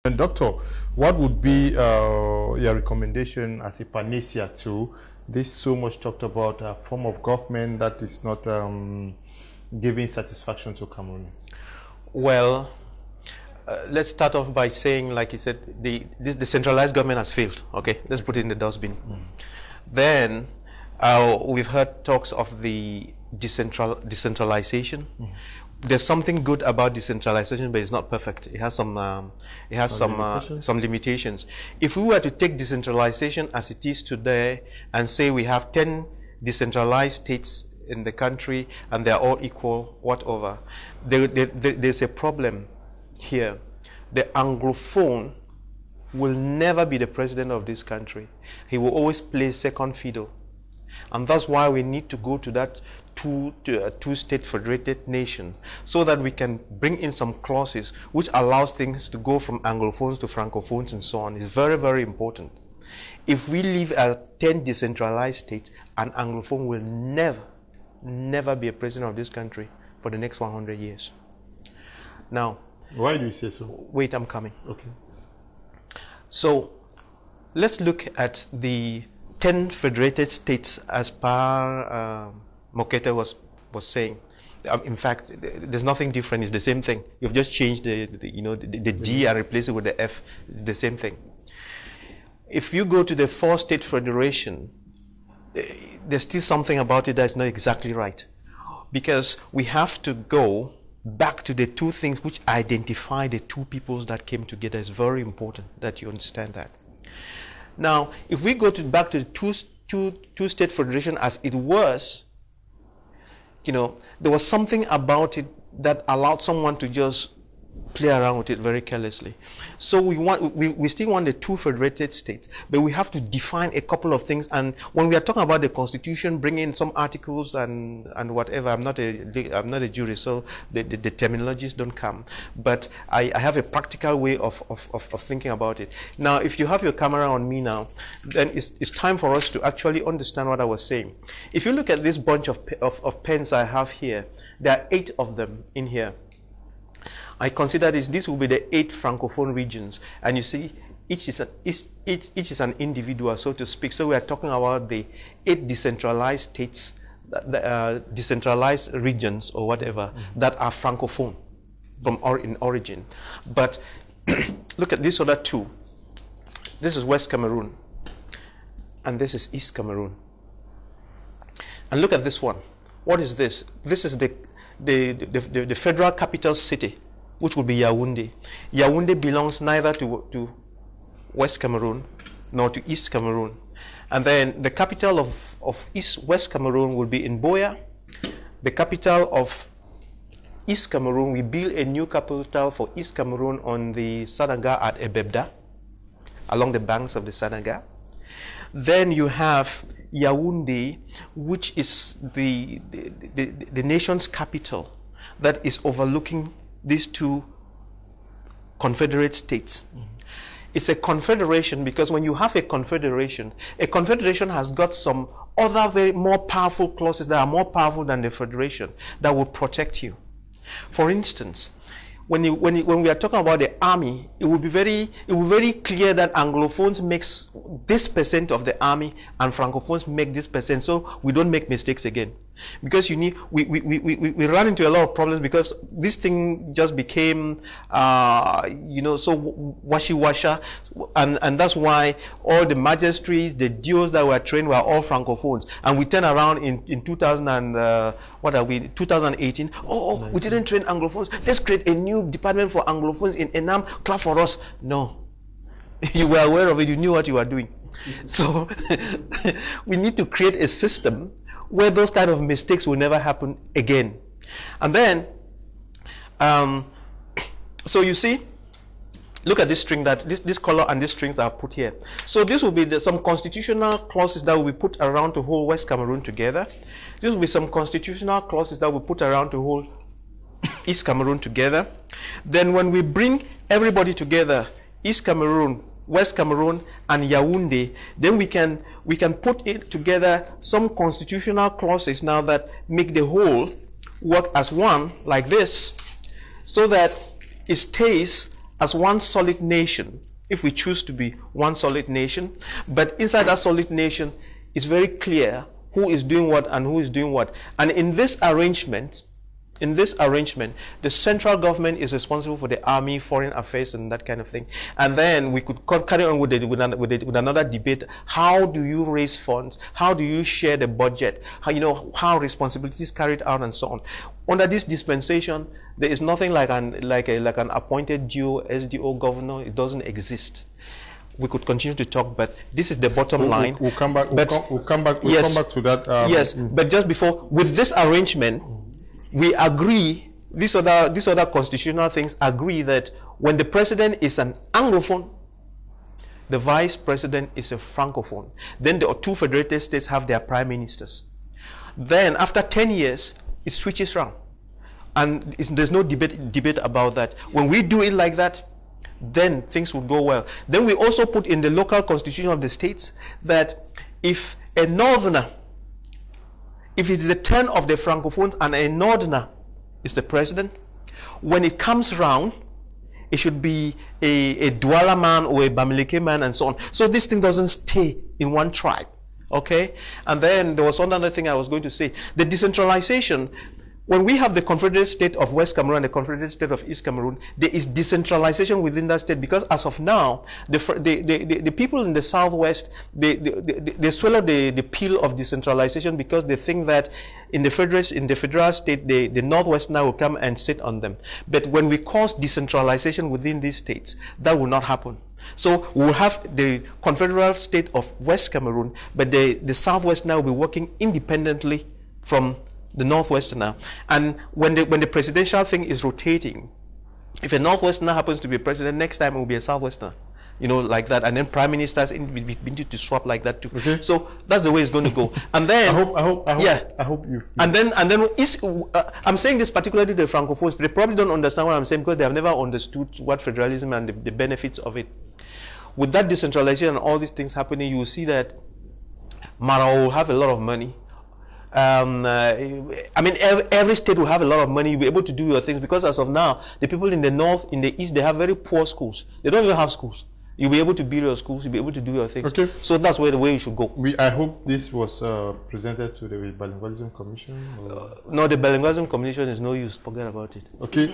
And Doctor, what would be your recommendation as a panacea to this so much talked about form of government that is not giving satisfaction to Cameroonians? Well, let's start off by saying, like you said, the centralized government has failed. Okay, let's put it in the dustbin. Then we've heard talks of the decentralization. There's something good about decentralization, but it's not perfect. It has some limitations. If we were to take decentralization as it is today and say we have 10 decentralized states in the country and they're all equal, whatever, there's a problem here. The Anglophone will never be the president of this country. He will always play second fiddle. And that's why we need to go to that two-state federated nation, so that we can bring in some clauses which allows things to go from Anglophones to Francophones and so on. It's very, very important. If we leave at 10 decentralized states, an Anglophone will never be a president of this country for the next 100 years. Now, why do you say so? Wait, I'm coming. Okay. So, let's look at the 10 federated states as per Mokete was saying. In fact, there's nothing different. It's the same thing. You've just changed the D and replaced it with the F. It's the same thing. If you go to the 4-state federation, there's still something about it that's not exactly right, because we have to go back to the two things which identify the two peoples that came together. It's very important that you understand that. Now, if we go back to the two-state federation as it was, there was something about it that allowed someone to just play around with it very carelessly. So we still want the two federated states, but we have to define a couple of things. And when we are talking about the constitution, bring in some articles and whatever. I'm not a jurist, so the terminologies don't come. But I have a practical way of thinking about it. Now, if you have your camera on me now, then it's time for us to actually understand what I was saying. If you look at this bunch of pens I have here, there are 8 of them in here. I consider this will be the 8 Francophone regions, and you see each is an individual, so to speak. So we are talking about the 8 decentralized states, decentralized regions or whatever, that are Francophone in origin. But look at these other 2. This is West Cameroon and this is East Cameroon. And look at this one. What is this? This is the federal capital city, which would be Yaoundé. Yaoundé belongs neither to West Cameroon nor to East Cameroon. And then the capital of West Cameroon will be in Buea. The capital of East Cameroon, we build a new capital for East Cameroon on the Sanaga at Ebebda, along the banks of the Sanaga. Then you have Yaoundé, which is the nation's capital that is overlooking these 2 confederate states. It's a confederation because when you have a confederation has got some other more powerful clauses that are more powerful than the federation that will protect you. For instance, when we are talking about the army, it will be very clear that Anglophones makes this % of the army and Francophones make this %, so we don't make mistakes again. Because we run into a lot of problems because this thing just became so washy-washa, and that's why all the magistrates, the duos that were trained were all Francophones, and we turn around in 2018. We didn't train Anglophones. Let's create a new department for Anglophones in Enam. Clap for us. No, you were aware of it. You knew what you were doing. So we need to create a system where those kind of mistakes will never happen again. And then, so you see, look at this string, this color and these strings I've put here. So this will be some constitutional clauses that will be put around to hold West Cameroon together. This will be some constitutional clauses that will put around to hold East Cameroon together. Then when we bring everybody together, East Cameroon, West Cameroon, and Yaoundé, then we can put it together some constitutional clauses now that make the whole work as one, like this, so that it stays as one solid nation, if we choose to be one solid nation, but inside that solid nation, it's very clear who is doing what and who is doing what. And in this arrangement, the central government is responsible for the army, foreign affairs, and that kind of thing. And then we could carry on with another debate. How do you raise funds? How do you share the budget? How responsibilities carried out and so on. Under this dispensation, there is nothing like an appointed GO, SDO governor. It doesn't exist. We could continue to talk, but this is the bottom line. We'll come back. We'll come back to that. Yes, but just before, with this arrangement, we agree. These other constitutional things agree that when the president is an Anglophone, the vice president is a Francophone. Then the two federated states have their prime ministers. Then after 10 years, it switches around, and there's no debate about that. When we do it like that, then things will go well. Then we also put in the local constitution of the states that if a northerner, if it's the turn of the Francophones and a northerner is the president, when it comes round, it should be a Douala man or a Bamileke man and so on. So this thing doesn't stay in one tribe. Okay? And then there was another thing I was going to say. The decentralization. When we have the Confederate State of West Cameroon and the Confederate State of East Cameroon, there is decentralization within that state, because as of now, the people in the Southwest, they swallow the pill of decentralization because they think that in the federal state, the Northwest now will come and sit on them. But when we cause decentralization within these states, that will not happen. So we will have the Confederate State of West Cameroon, but the Southwest now will be working independently from the Northwesterner. And when the presidential thing is rotating, if a Northwesterner happens to be a president, next time it will be a Southwesterner, like that. And then prime ministers begin to swap like that too. Okay. So that's the way it's going to go. And then I hope you. And then I'm saying this particularly to the Francophones, but they probably don't understand what I'm saying because they have never understood what federalism and the benefits of it. With that decentralization and all these things happening, you will see that Mara will have a lot of money. Every state will have a lot of money. You'll be able to do your things, because as of now, the people in the north, in the east, they have very poor schools. They don't even have schools. You'll be able to build your schools. You'll be able to do your things. Okay. So that's the way you should go. I hope this was presented to the Bilingualism Commission. No, the Bilingualism Commission is no use. Forget about it. Okay.